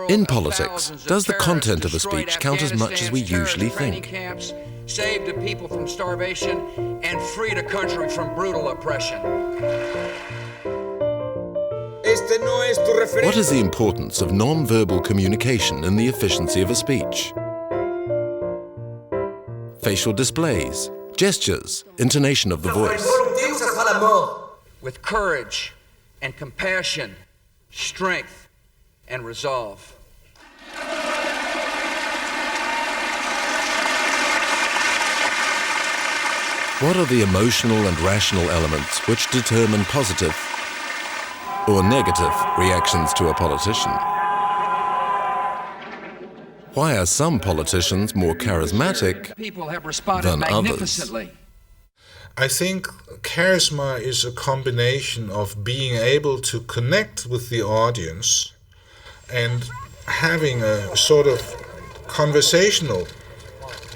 In politics, does the content of a speech count as much as we usually think? Saved the people from starvation and freed a country from brutal oppression. What is the importance of non-verbal communication in the efficiency of a speech? Facial displays, gestures, intonation of the voice. With courage and compassion, strength and resolve. What are the emotional and rational elements which determine positive or negative reactions to a politician? Why are some politicians more charismatic than others? I think charisma is a combination of being able to connect with the audience and having a sort of conversational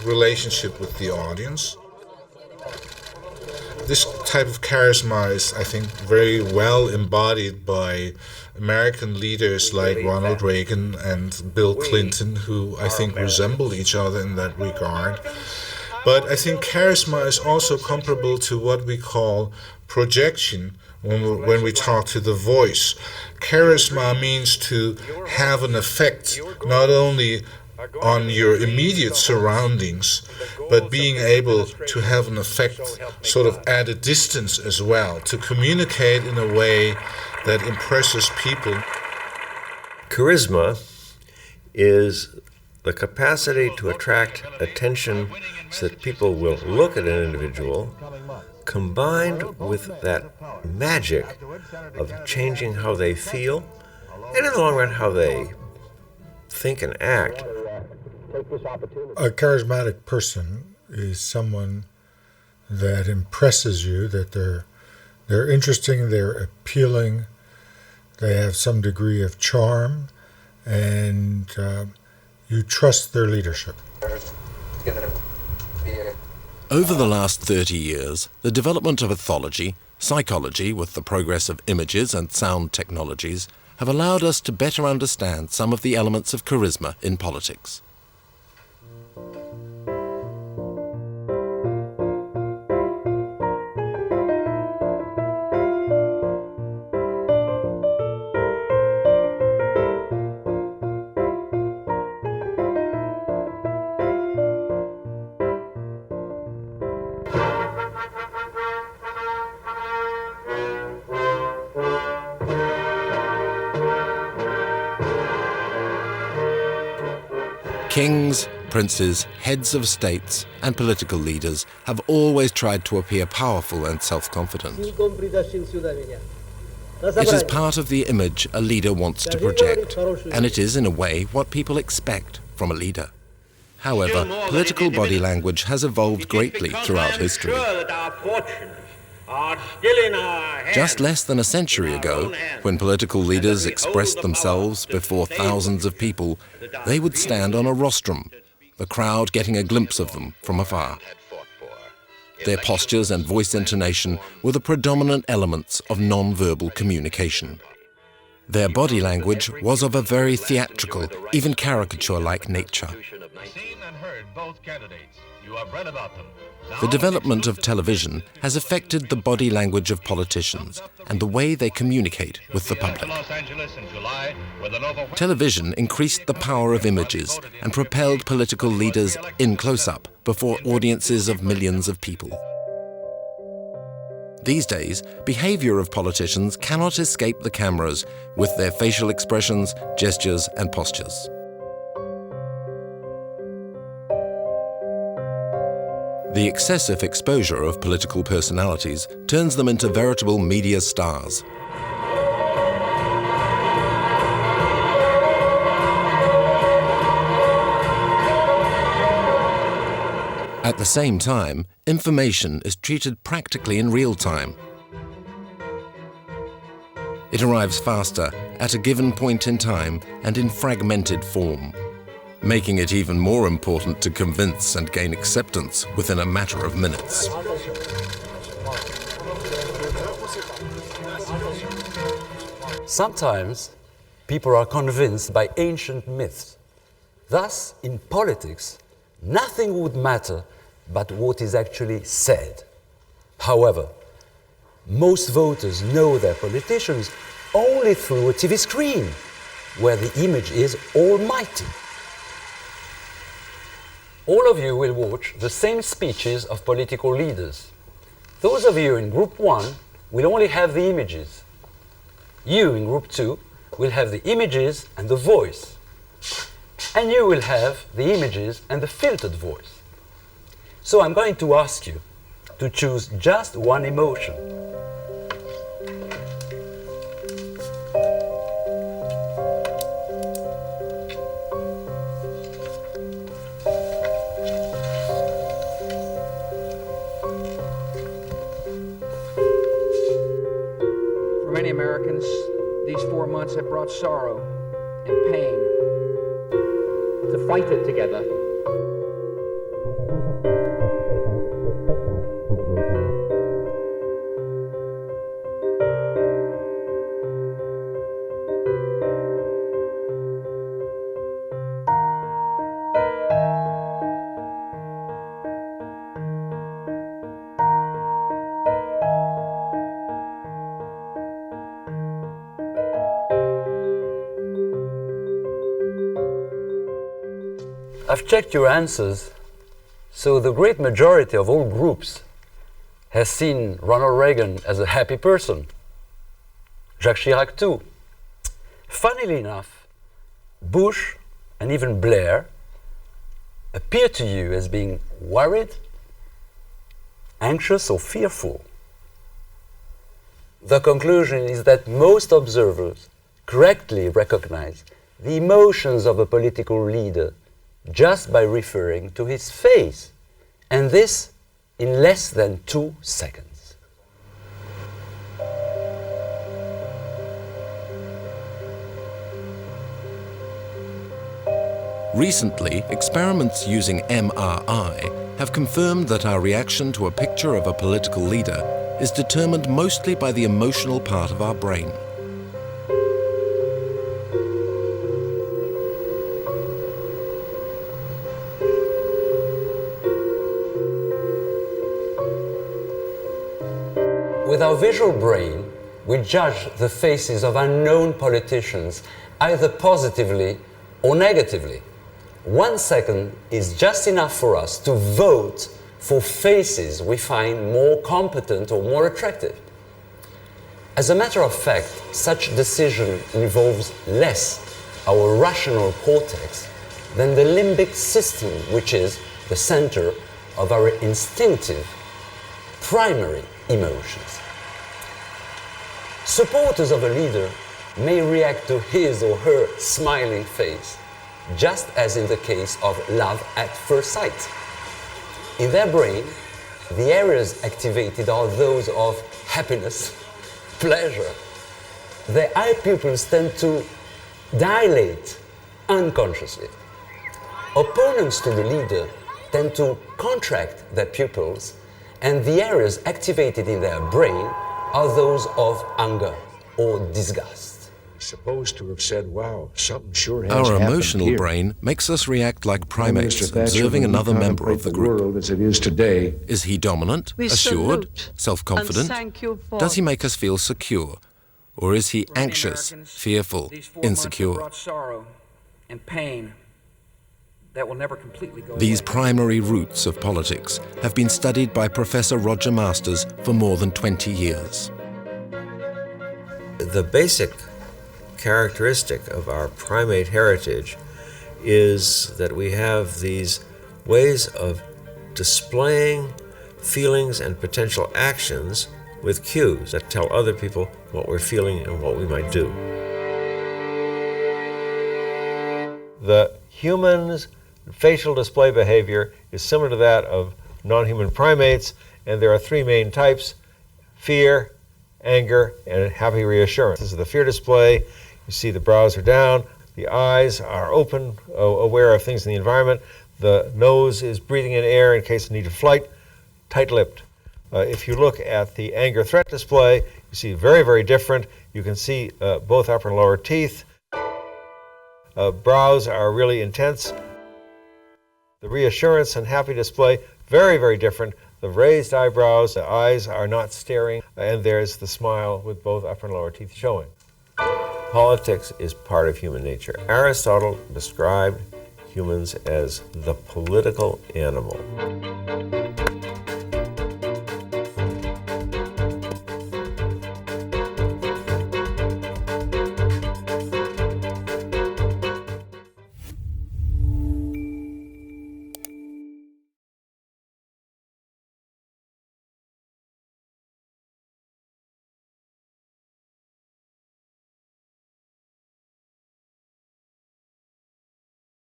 relationship with the audience. This type of charisma is, I think, very well embodied by American leaders like Ronald Reagan and Bill Clinton, who I think resemble each other in that regard. But I think charisma is also comparable to what we call projection when we talk to the voice. Charisma means to have an effect not only on your immediate surroundings, but being able to have an effect sort of at a distance as well, to communicate in a way that impresses people. Charisma is the capacity to attract attention so that people will look at an individual, combined with that magic of changing how they feel, and in the long run how they think and act. A charismatic person is someone that impresses you, that they're interesting, they're appealing, they have some degree of charm, and you trust their leadership. Over the last 30 years, the development of ethology, psychology with the progress of images and sound technologies have allowed us to better understand some of the elements of charisma in politics. Kings, princes, heads of states, and political leaders have always tried to appear powerful and self-confident. It is part of the image a leader wants to project, and it is, in a way, what people expect from a leader. However, political body language has evolved greatly throughout history. Just less than a century ago, when political leaders expressed themselves before thousands of people, they would stand on a rostrum, the crowd getting a glimpse of them from afar. Their postures and voice intonation were the predominant elements of non-verbal communication. Their body language was of a very theatrical, even caricature-like nature. The development of television has affected the body language of politicians and the way they communicate with the public. Television increased the power of images and propelled political leaders in close-up before audiences of millions of people. These days, behavior of politicians cannot escape the cameras with their facial expressions, gestures, and postures. The excessive exposure of political personalities turns them into veritable media stars. At the same time, information is treated practically in real time. It arrives faster, at a given point in time, and in fragmented form, making it even more important to convince and gain acceptance within a matter of minutes. Sometimes people are convinced by ancient myths. Thus, in politics, nothing would matter but what is actually said. However, most voters know their politicians only through a TV screen, where the image is almighty. All of you will watch the same speeches of political leaders. Those of you in Group 1 will only have the images. You in Group 2 will have the images and the voice. And you will have the images and the filtered voice. So I'm going to ask you to choose just one emotion. For many Americans, these 4 months have brought sorrow and pain. To fight it together. I've checked your answers, so the great majority of all groups has seen Ronald Reagan as a happy person. Jacques Chirac too. Funnily enough, Bush and even Blair appear to you as being worried, anxious or fearful. The conclusion is that most observers correctly recognize the emotions of a political leader just by referring to his face, and this in less than 2 seconds. Recently, experiments using MRI have confirmed that our reaction to a picture of a political leader is determined mostly by the emotional part of our brain. With our visual brain, we judge the faces of unknown politicians either positively or negatively. 1 second is just enough for us to vote for faces we find more competent or more attractive. As a matter of fact, such decision involves less our rational cortex than the limbic system, which is the center of our instinctive, primary emotions. Supporters of a leader may react to his or her smiling face, just as in the case of love at first sight. In their brain, the areas activated are those of happiness, pleasure. Their eye pupils tend to dilate unconsciously. Opponents to the leader tend to contract their pupils, and the areas activated in their brain are those of anger or disgust. Supposed to have said, wow, something sure has Our happened emotional here. brain makes us react like Prime primates Minister Thatcher, observing when we another member of contemplate the group. world as it is today, Is he dominant, We assured, salute self-confident? and thank you for Does he make us feel secure? Or is he For many anxious, Americans, fearful, these 4 months have insecure? brought sorrow and pain that will never completely go These away. primary roots of politics have been studied by Professor Roger Masters for more than 20 years. The basic characteristic of our primate heritage is that we have these ways of displaying feelings and potential actions with cues that tell other people what we're feeling and what we might do. The human's facial display behavior is similar to that of non-human primates, and there are 3 main types: fear, anger, and happy reassurance. This is the fear display. You see the brows are down, the eyes are open, aware of things in the environment. The nose is breathing in air in case of need of flight, tight-lipped. If you look at the anger threat display, you see very, very different. You can see both upper and lower teeth. brows are really intense. The reassurance and happy display, very, very different. The raised eyebrows, the eyes are not staring, and there's the smile with both upper and lower teeth showing. Politics is part of human nature. Aristotle described humans as the political animal.